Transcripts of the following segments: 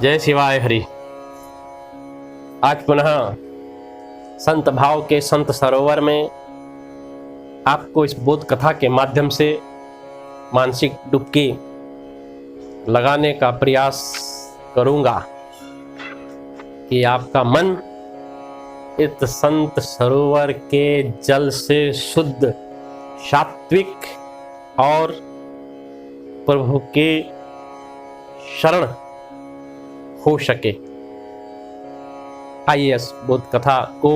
जय शिवाय हरि। आज पुनः संत भाव के संत सरोवर में आपको इस बोध कथा के माध्यम से मानसिक डुबकी लगाने का प्रयास करूंगा कि आपका मन इस संत सरोवर के जल से शुद्ध, सात्विक और प्रभु के शरण हो सके। आइए इस बोध कथा को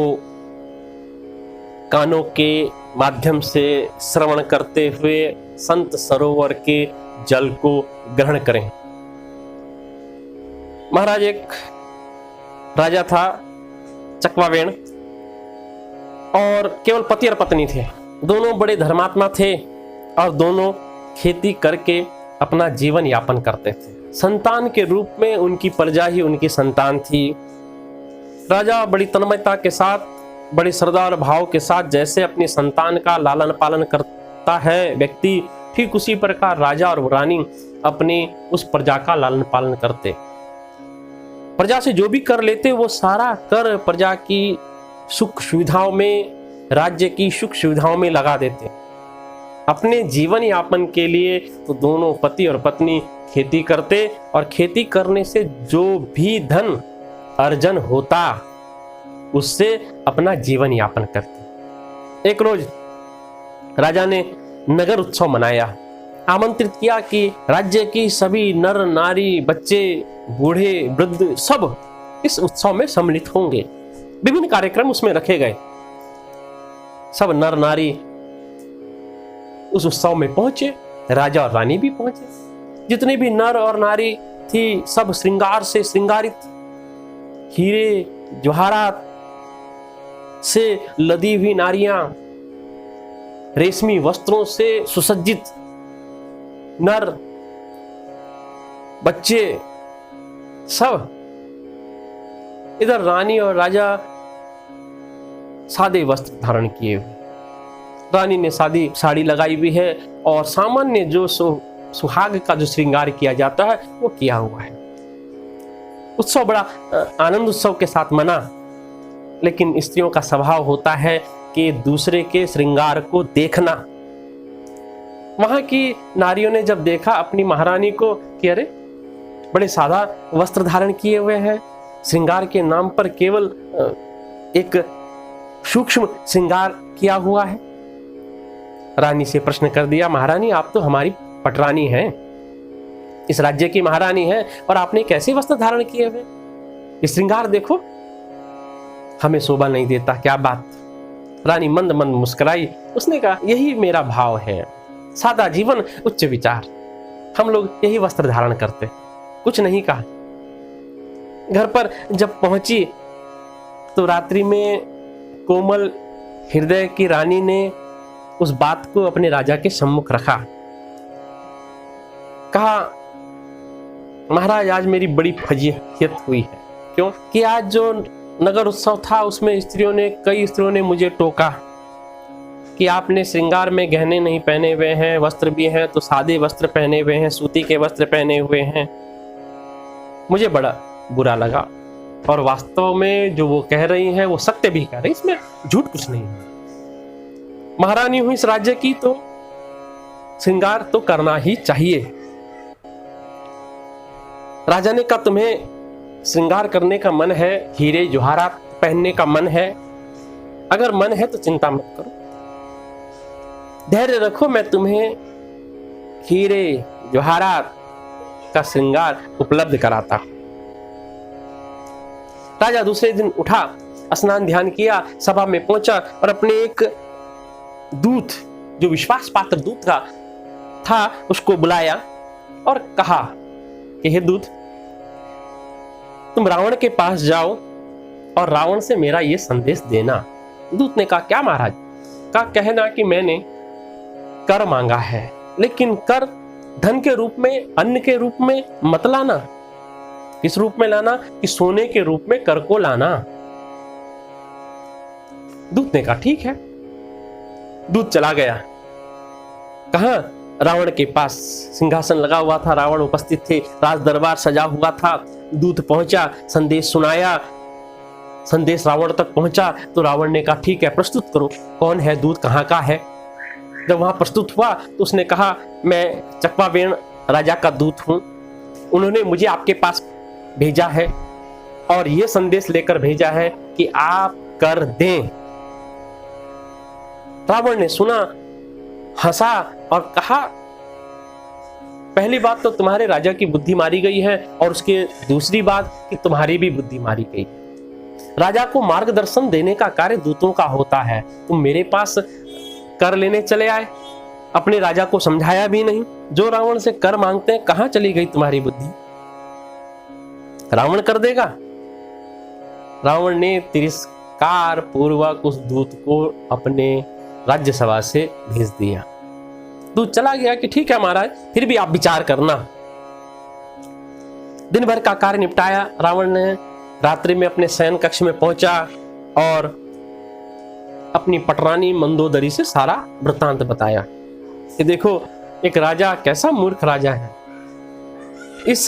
कानों के माध्यम से श्रवण करते हुए संत सरोवर के जल को ग्रहण करें। महाराज, एक राजा था चकवावेण, और केवल पति और पत्नी थे। दोनों बड़े धर्मात्मा थे और दोनों खेती करके अपना जीवन यापन करते थे। संतान के रूप में उनकी प्रजा ही उनकी संतान थी। राजा बड़ी तन्मयता के साथ, बड़ी श्रद्धा और भाव के साथ जैसे अपनी संतान का लालन पालन करता है व्यक्ति, ठीक उसी प्रकार राजा और रानी अपनी उस प्रजा का लालन पालन करते। प्रजा से जो भी कर लेते वो सारा कर प्रजा की सुख सुविधाओं में, राज्य की सुख सुविधाओं में लगा देते। अपने जीवन यापन के लिए तो दोनों पति और पत्नी खेती करते और खेती करने से जो भी धन अर्जन होता उससे अपना जीवन यापन करते। एक रोज राजा ने नगर उत्सव मनाया, आमंत्रित किया कि राज्य की सभी नर नारी, बच्चे, बूढ़े, वृद्ध सब इस उत्सव में सम्मिलित होंगे। विभिन्न कार्यक्रम उसमें रखे गए। सब नर नारी उस उत्सव में पहुंचे, राजा और रानी भी पहुंचे। जितने भी नर और नारी थी सब श्रृंगार से श्रृंगारित, हीरे जवाहरात से लदी हुई नारियां, रेशमी वस्त्रों से सुसज्जित नर, बच्चे सब। इधर रानी और राजा सादे वस्त्र धारण किए हुए। रानी ने सादी साड़ी लगाई हुई है और सामान्य जो सुहाग का जो श्रृंगार किया जाता है वो किया हुआ है। उत्सव बड़ा आनंद उत्सव के साथ मना, लेकिन स्त्रियों का स्वभाव होता है कि दूसरे के श्रृंगार को देखना। वहां की नारियों ने जब देखा अपनी महारानी को कि अरे बड़े सादा वस्त्र धारण किए हुए हैं, श्रृंगार के नाम पर केवल एक सूक्ष्म श्रृंगार किया हुआ है, रानी से प्रश्न कर दिया, महारानी आप तो हमारी पटरानी हैं, इस राज्य की महारानी हैं, और आपने कैसे वस्त्र धारण किए हुए? ये श्रृंगार देखो, हमें शोभा नहीं देता। क्या बात? रानी मंद मंद मुस्कुराई। उसने कहा यही मेरा भाव है, सादा जीवन उच्च विचार, हम लोग यही वस्त्र धारण करते। कुछ नहीं कहा। घर पर जब पहुंची तो रात्रि में कोमल हृदय की रानी ने उस बात को अपने राजा के सम्मुख रखा। कहा महाराज आज मेरी बड़ी फजीहत हुई है। क्यों? कि आज जो नगर उत्सव था उसमें कई स्त्रियों ने मुझे टोका कि आपने श्रृंगार में गहने नहीं पहने हुए हैं, वस्त्र भी हैं तो सादे वस्त्र पहने हुए हैं, सूती के वस्त्र पहने हुए हैं। मुझे बड़ा बुरा लगा, और वास्तव में जो वो कह रही हैं वो सत्य भी कह रही, इसमें झूठ कुछ नहीं है। महारानी हुई इस राज्य की तो श्रृंगार तो करना ही चाहिए। राजा ने कहा तुम्हें श्रृंगार करने का मन है, हीरे जवाहरात पहनने का मन है, अगर मन है तो चिंता मत करो, धैर्य रखो, मैं तुम्हें हीरे जवाहरात का श्रृंगार उपलब्ध कराता। राजा दूसरे दिन उठा, स्नान ध्यान किया, सभा में पहुंचा और अपने एक दूत, जो विश्वास पात्र दूत था उसको बुलाया और कहा कि हे दूत, तुम रावण के पास जाओ और रावण से मेरा ये संदेश देना। दूत ने कहा क्या महाराज? का कहना कि मैंने कर मांगा है, लेकिन कर धन के रूप में, अन्न के रूप में मत लाना। किस रूप में लाना? कि सोने के रूप में कर को लाना। दूत ने कहा ठीक है। दूत चला गया। कहां? रावण के पास सिंहासन लगा हुआ था, रावण उपस्थित थे, राज दरबार सजा हुआ था, दूत पहुंचा, संदेश सुनाया, संदेश रावण तक पहुंचा तो रावण ने कहा ठीक है, प्रस्तुत करो, कौन है दूत, कहाँ का है। जब वहां प्रस्तुत हुआ तो उसने कहा मैं चकवावेण राजा का दूत हूं, उन्होंने मुझे आपके पास भेजा है और ये संदेश लेकर भेजा है कि आप कर दें। रावण ने सुना, हंसा और कहा पहली बात तो तुम्हारे राजा की बुद्धि मारी गई है और उसके दूसरी बात कि तुम्हारी भी बुद्धि मारी गई। राजा को मार्गदर्शन देने का कार्य दूतों का होता है, तुम मेरे पास कर लेने चले आए, अपने राजा को समझाया भी नहीं। जो रावण से कर मांगते हैं, कहां चली गई तुम्हारी बुद्धि? रावण कर देगा? रावण ने तिरस्कार पूर्वक उस दूत को अपने राज्यसभा से भेज दिया। दूत चला गया कि ठीक है महाराज, फिर भी आप विचार करना। दिन भर का कार्य निपटाया रावण ने, रात्रि में अपने शयन कक्ष में पहुंचा और अपनी पटरानी मंदोदरी से सारा वृत्तांत बताया कि देखो एक राजा कैसा मूर्ख राजा है, इस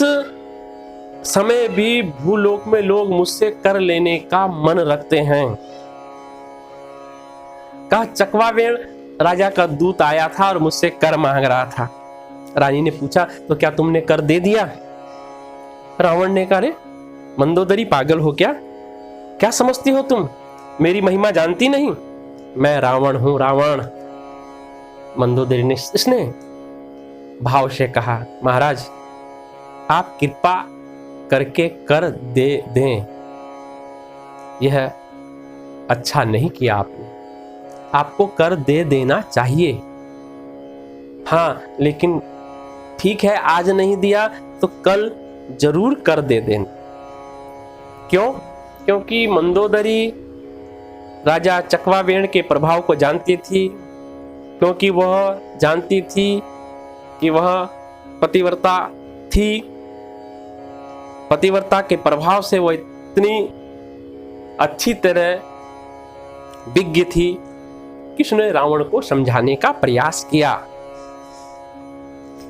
समय भी भूलोक में लोग मुझसे कर लेने का मन रखते हैं। कहा चकवावेण राजा का दूत आया था और मुझसे कर मांग रहा था। रानी ने पूछा तो क्या तुमने कर दे दिया? रावण ने कहा, अरे मंदोदरी पागल हो क्या? क्या समझती हो तुम? मेरी महिमा जानती नहीं? मैं रावण हूं, रावण। मंदोदरी ने इसने भाव से कहा, महाराज आप कृपा करके कर दे दें, यह अच्छा नहीं किया आपने, आपको कर दे देना चाहिए। हाँ लेकिन ठीक है, आज नहीं दिया तो कल जरूर कर दे देना। क्यों? क्योंकि मंदोदरी राजा चकवावेण के प्रभाव को जानती थी, क्योंकि वह जानती थी कि वह पतिव्रता थी। पतिव्रता के प्रभाव से वह इतनी अच्छी तरह विज्ञ थी कि उसने रावण को समझाने का प्रयास किया,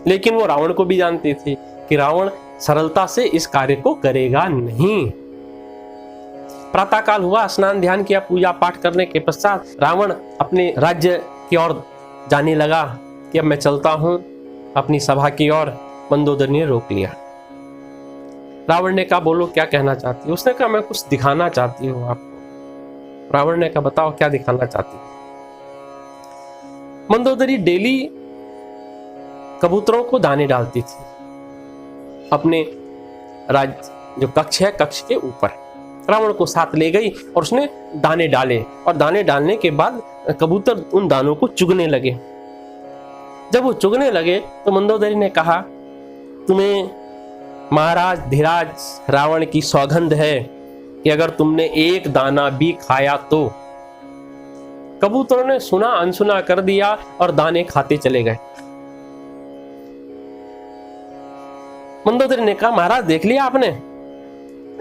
लेकिन वो रावण को भी जानती थी कि रावण सरलता से इस कार्य को करेगा नहीं। प्रातःकाल हुआ, स्नान ध्यान किया, पूजा पाठ करने के पश्चात रावण अपने राज्य की ओर जाने लगा कि अब मैं चलता हूं अपनी सभा की ओर। मंदोदरी ने रोक लिया। रावण ने कहा बोलो क्या कहना चाहती हो? उसने कहा मैं कुछ दिखाना चाहती हूँ आपको। रावण ने कहा बताओ क्या दिखाना चाहती हो? मंदोदरी डेली कबूतरों को दाने डालती थी अपने जो कक्ष है, कक्ष के ऊपर। रावण को साथ ले गई और उसने दाने डाले, और दाने डालने के बाद कबूतर उन दानों को चुगने लगे। जब वो चुगने लगे तो मंदोदरी ने कहा तुम्हें महाराज धीराज रावण की सौगंध है कि अगर तुमने एक दाना भी खाया तो। कबूतरों ने सुना अनसुना कर दिया और दाने खाते चले गए। मंदोदरी ने कहा महाराज देख लिया आपने?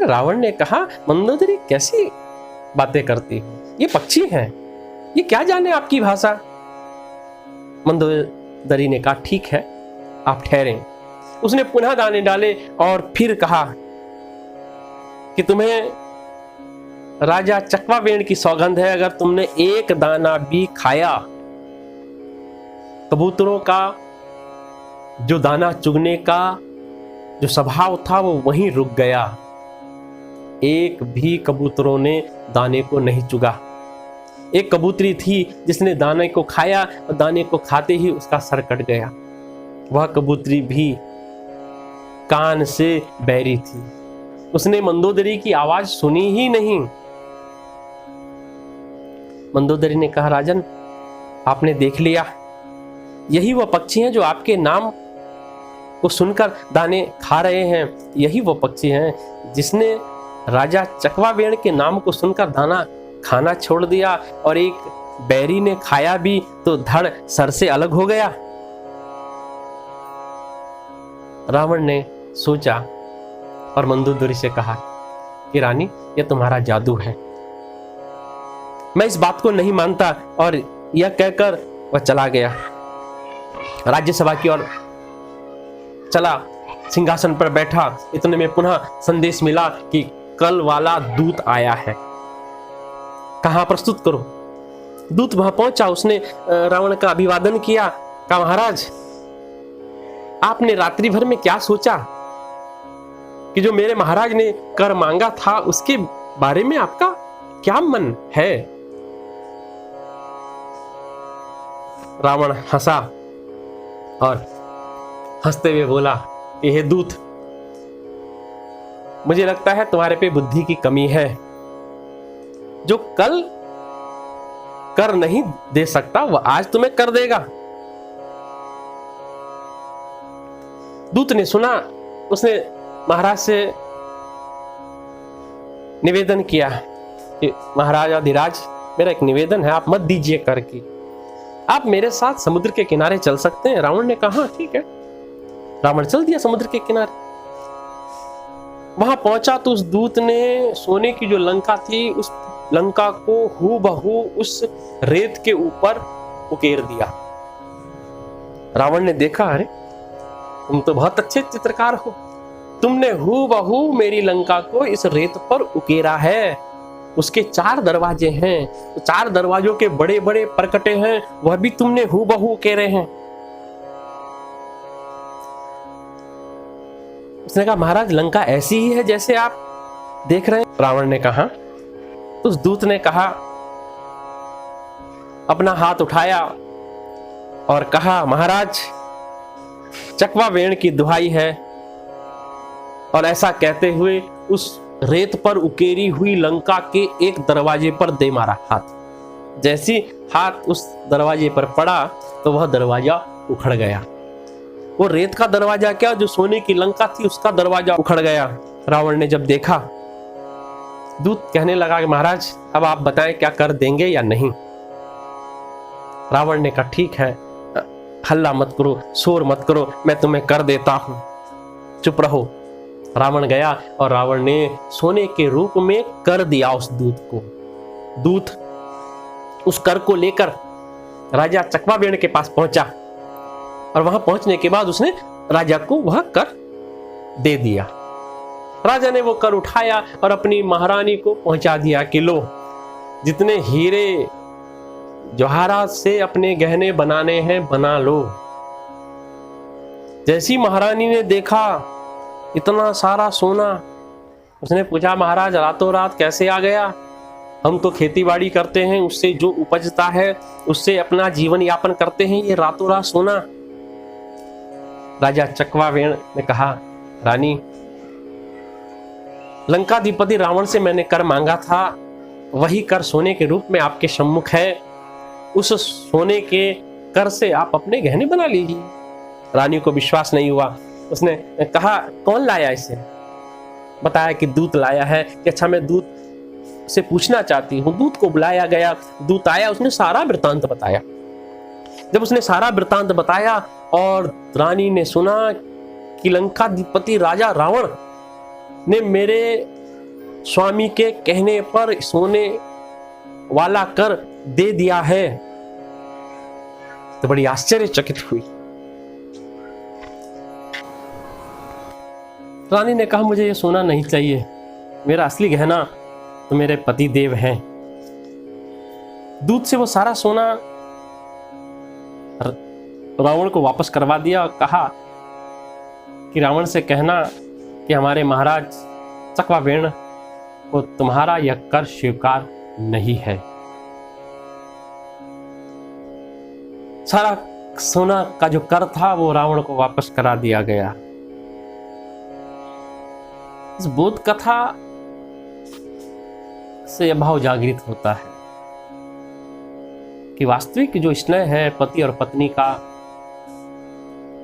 रावण ने कहा मंदोदरी कैसी बातें करती हो, ये पक्षी हैं, ये क्या जाने आपकी भाषा। मंदोदरी ने कहा ठीक है आप ठहरें। उसने पुनः दाने डाले और फिर कहा कि तुम्हें राजा चकवावेण की सौगंध है, अगर तुमने एक दाना भी खाया। कबूतरों का जो दाना चुगने का जो स्वभाव था वो वहीं रुक गया। एक भी कबूतरों ने दाने को नहीं चुगा। एक कबूतरी थी जिसने दाने को खाया और दाने को खाते ही उसका सर कट गया। वह कबूतरी भी कान से बैरी थी, उसने मंदोदरी की आवाज सुनी ही नहीं। मंदोदरी ने कहा राजन आपने देख लिया, यही वह पक्षी हैं जो आपके नाम को सुनकर दाने खा रहे हैं। यही वो पक्षी हैं जिसने राजा चकवावेण के नाम को सुनकर दाना खाना छोड़ दिया और एक बैरी ने खाया भी तो धड़ सर से अलग हो गया। रावण ने सोचा और मंदोदरी से कहा कि रानी यह तुम्हारा जादू है, मैं इस बात को नहीं मानता। और यह कहकर वह चला गया, राज्यसभा की ओर चला। सिंहासन पर बैठा। इतने में पुनः संदेश मिला कि कल वाला दूत आया है, कहाँ प्रस्तुत करो। दूत वहां पहुंचा, उसने रावण का अभिवादन किया, कहा महाराज आपने रात्रि भर में क्या सोचा कि जो मेरे महाराज ने कर मांगा था उसके बारे में आपका क्या मन है। रावण हंसा और हंसते हुए बोला कि हे दूत, मुझे लगता है तुम्हारे पे बुद्धि की कमी है। जो कल कर नहीं दे सकता वह आज तुम्हें कर देगा। दूत ने सुना, उसने महाराज से निवेदन किया कि महाराज अधिराज, मेरा एक निवेदन है, आप मत दीजिए कर की, आप मेरे साथ समुद्र के किनारे चल सकते हैं। रावण ने कहा ठीक है। रावण चल दिया समुद्र के किनारे। वहां पहुंचा तो उस दूत ने सोने की जो लंका थी उस लंका को हूबहू उस रेत के ऊपर उकेर दिया। रावण ने देखा, अरे तुम तो बहुत अच्छे चित्रकार हो, तुमने हूबहू मेरी लंका को इस रेत पर उकेरा है। उसके 4 दरवाजे हैं, तो 4 दरवाजों के बड़े बड़े परकटे हैं, वह भी तुमने हूबहू उकेरे हैं। उसने कहा महाराज लंका ऐसी ही है जैसे आप देख रहे हैं। रावण ने कहा, उस दूत ने कहा, अपना हाथ उठाया और कहा महाराज चकवा वेण की दुहाई है, और ऐसा कहते हुए उस रेत पर उकेरी हुई लंका के एक दरवाजे पर दे मारा हाथ। जैसी हाथ उस दरवाजे पर पड़ा तो वह दरवाजा उखड़ गया। वो रेत का दरवाजा क्या, जो सोने की लंका थी उसका दरवाजा उखड़ गया। रावण ने जब देखा, दूत कहने लगा कि महाराज अब आप बताएं क्या कर देंगे या नहीं। रावण ने कहा ठीक है, हल्ला मत करो, शोर मत करो, मैं तुम्हें कर देता हूं, चुप रहो। रावण गया और रावण ने सोने के रूप में कर दिया उस दूत को। दूत उस कर को लेकर राजा चकवावेण के पास पहुंचा, और वहां पहुंचने के बाद उसने राजा को वह कर दे दिया। राजा ने वो कर उठाया और अपनी महारानी को पहुंचा दिया कि लो, जितने हीरे जवाहरात से अपने गहने बनाने हैं बना लो। जैसी महारानी ने देखा इतना सारा सोना, उसने पूछा महाराज रातों रात कैसे आ गया। हम तो खेती बाड़ी करते हैं, उससे जो उपजता है उससे अपना जीवन यापन करते हैं, ये रातों रात सोना। राजा चकवावेण ने कहा रानी, लंकाधिपति रावण से मैंने कर मांगा था, वही कर सोने के रूप में आपके सम्मुख है। उस सोने के कर से आप अपने गहने बना लीजिए। रानी को विश्वास नहीं हुआ। उसने कहा कौन लाया इसे। बताया कि दूत लाया है। कि अच्छा मैं दूत से पूछना चाहती हूँ। दूत को बुलाया गया, दूत आया, उसने सारा वृतांत बताया। जब उसने सारा वृतांत बताया और रानी ने सुना कि लंकाधिपति राजा रावण ने मेरे स्वामी के कहने पर सोने वाला कर दे दिया है, तो बड़ी आश्चर्यचकित हुई। रानी ने कहा मुझे ये सोना नहीं चाहिए, मेरा असली गहना तो मेरे पति देव हैं। दूत से वो सारा सोना रावण को वापस करवा दिया और कहा कि रावण से कहना कि हमारे महाराज चकवावेण को तुम्हारा यह कर स्वीकार नहीं है। सारा सोना का जो कर था वो रावण को वापस करा दिया गया। इस बोध कथा से यह भाव जागृत होता है कि वास्तविक जो स्नेह है पति और पत्नी का,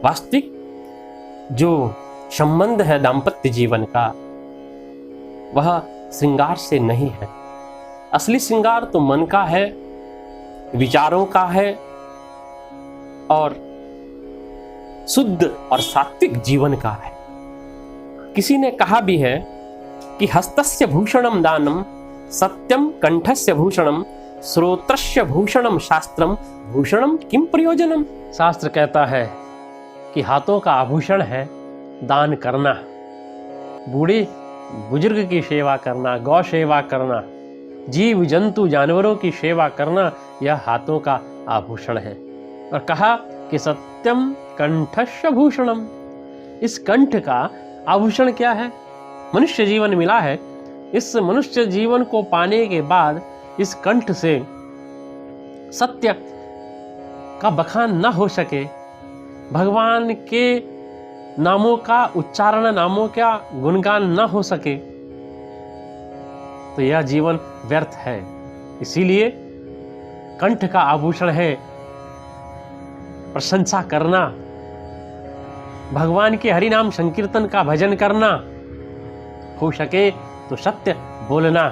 वास्तविक जो संबंध है दाम्पत्य जीवन का, वह श्रृंगार से नहीं है। असली श्रृंगार तो मन का है, विचारों का है और शुद्ध और सात्विक जीवन का है। किसी ने कहा भी है कि हस्तस्य भूषणम दानम, सत्यम कंठस्य भूषणम, श्रोत्रस्य भूषणम शास्त्रम, भूषणम किम प्रयोजनम। शास्त्र कहता है कि हाथों का आभूषण है दान करना, बूढ़े बुजुर्ग की सेवा करना, गौ सेवा करना, जीव जंतु जानवरों की सेवा करना, यह हाथों का आभूषण है। और कहा कि सत्यम कंठस्य भूषणम, इस कंठ का आभूषण क्या है? मनुष्य जीवन मिला है, इस मनुष्य जीवन को पाने के बाद इस कंठ से सत्य का बखान न हो सके, भगवान के नामों का उच्चारण, नामों का गुणगान न हो सके, तो यह जीवन व्यर्थ है। इसीलिए कंठ का आभूषण है प्रशंसा करना, भगवान के हरि नाम संकीर्तन का भजन करना, हो सके तो सत्य बोलना,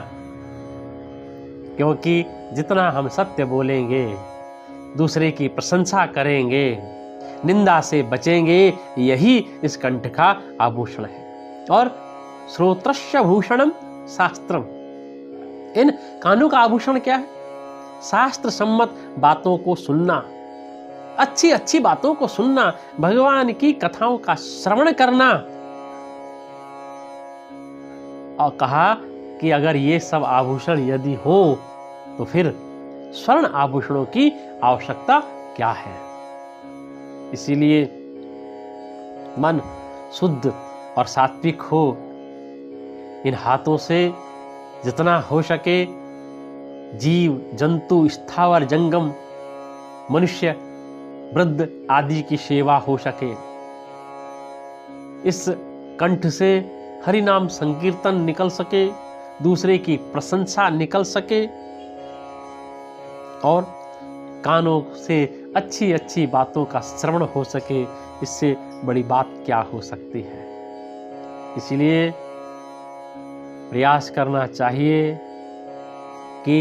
क्योंकि जितना हम सत्य बोलेंगे, दूसरे की प्रशंसा करेंगे, निंदा से बचेंगे, यही इस कंठ का आभूषण है। और श्रोत्रस्य भूषणम शास्त्रम, इन कानों का आभूषण क्या है? शास्त्र सम्मत बातों को सुनना, अच्छी अच्छी बातों को सुनना, भगवान की कथाओं का श्रवण करना। और कहा कि अगर ये सब आभूषण यदि हो तो फिर स्वर्ण आभूषणों की आवश्यकता क्या है? इसीलिए मन शुद्ध और सात्विक हो, इन हाथों से जितना हो सके जीव जंतु स्थावर जंगम मनुष्य वृद्ध आदि की सेवा हो सके, इस कंठ से हरि नाम संकीर्तन निकल सके, दूसरे की प्रशंसा निकल सके, और कानों से अच्छी अच्छी बातों का श्रवण हो सके, इससे बड़ी बात क्या हो सकती है। इसलिए प्रयास करना चाहिए कि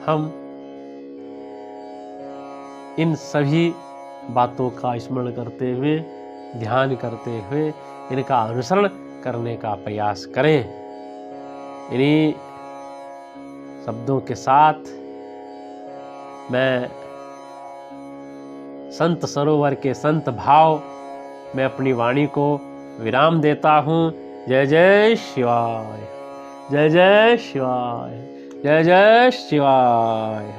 हम इन सभी बातों का स्मरण करते हुए, ध्यान करते हुए, इनका अनुसरण करने का प्रयास करें। इन्हीं शब्दों के साथ मैं संत सरोवर के संत भाव में अपनी वाणी को विराम देता हूँ। जय जय शिवाय, जय जय शिवाय, जय जय शिवाय।